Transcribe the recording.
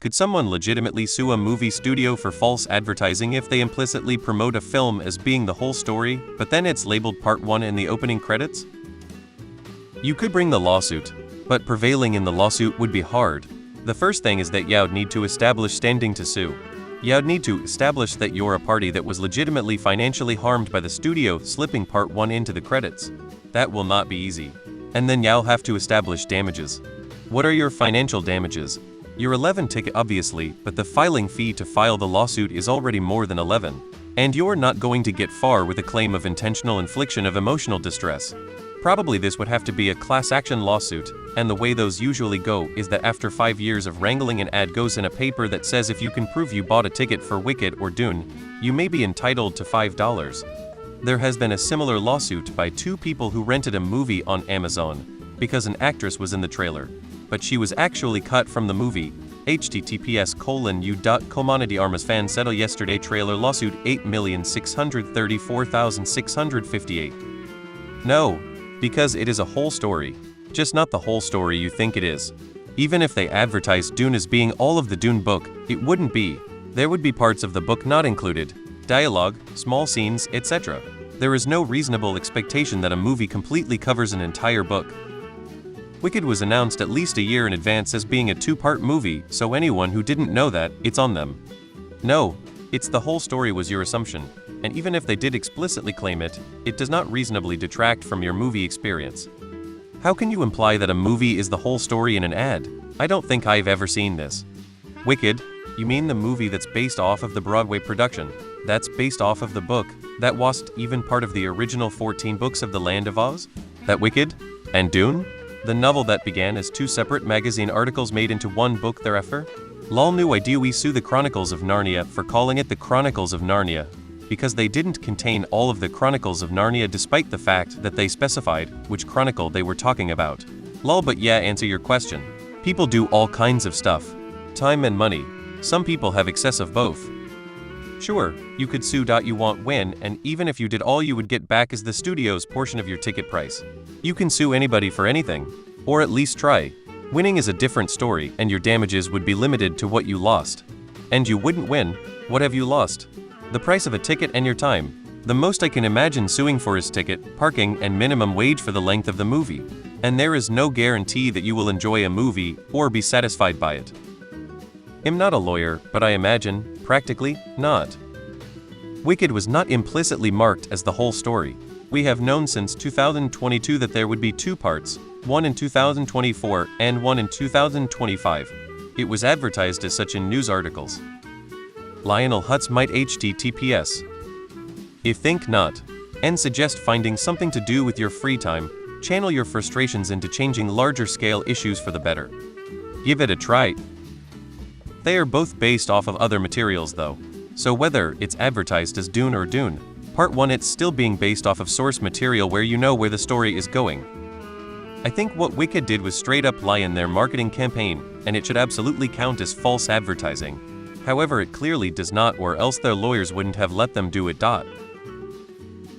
Could someone legitimately sue a movie studio for false advertising if they implicitly promote a film as being the whole story, but then it's labeled Part 1 in the opening credits? You could bring the lawsuit, but prevailing in the lawsuit would be hard. The first thing is that you'd need to establish standing to sue. You'd need to establish that you're a party that was legitimately financially harmed by the studio slipping Part 1 into the credits. That will not be easy. And then you'll have to establish damages. What are your financial damages? Your 11 ticket obviously, but the filing fee to file the lawsuit is already more than 11. And you're not going to get far with a claim of intentional infliction of emotional distress. Probably this would have to be a class action lawsuit, and the way those usually go is that after 5 years of wrangling, an ad goes in a paper that says if you can prove you bought a ticket for Wicked or Dune, you may be entitled to $5. There has been a similar lawsuit by two people who rented a movie on Amazon because an actress was in the trailer, but she was actually cut from the movie. https://u.comunity armas fan settle yesterday trailer lawsuit 8,634,658. No, because it is a whole story, just not the whole story you think it is. Even if they advertised Dune as being all of the Dune book, it wouldn't be. There would be parts of the book not included, dialogue, small scenes, etc. There is no reasonable expectation that a movie completely covers an entire book. Wicked was announced at least a year in advance as being a two-part movie, so anyone who didn't know that, it's on them. No, it's the whole story was your assumption, and even if they did explicitly claim it, it does not reasonably detract from your movie experience. How can you imply that a movie is the whole story in an ad? I don't think I've ever seen this. Wicked? You mean the movie that's based off of the Broadway production? That's based off of the book that wasn't even part of the original 14 books of the Land of Oz? That Wicked? And Dune? The novel that began as two separate magazine articles made into one book thereafter? Lol, new idea. We sue the Chronicles of Narnia for calling it the Chronicles of Narnia, because they didn't contain all of the Chronicles of Narnia despite the fact that they specified which chronicle they were talking about. Lol, but yeah, answer your question. People do all kinds of stuff. Time and money. Some people have excess of both. Sure, you could sue. You won't win, and even if you did, all you would get back is the studio's portion of your ticket price. You can sue anybody for anything, or at least try. Winning is a different story, and your damages would be limited to what you lost. And you wouldn't win. What have you lost? The price of a ticket and your time. The most I can imagine suing for is ticket, parking, and minimum wage for the length of the movie. And there is no guarantee that you will enjoy a movie or be satisfied by it. I'm not a lawyer, but I imagine, practically, not. Wicked was not implicitly marked as the whole story. We have known since 2022 that there would be two parts, one in 2024 and one in 2025. It was advertised as such in news articles. Lionel Hutz might https. If think not, and suggest finding something to do with your free time, channel your frustrations into changing larger scale issues for the better. Give it a try. They are both based off of other materials though, so whether it's advertised as Dune or Dune, Part 1 it's still being based off of source material where you know where the story is going. I think what Wicked did was straight up lie in their marketing campaign, and it should absolutely count as false advertising. However, it clearly does not, or else their lawyers wouldn't have let them do it.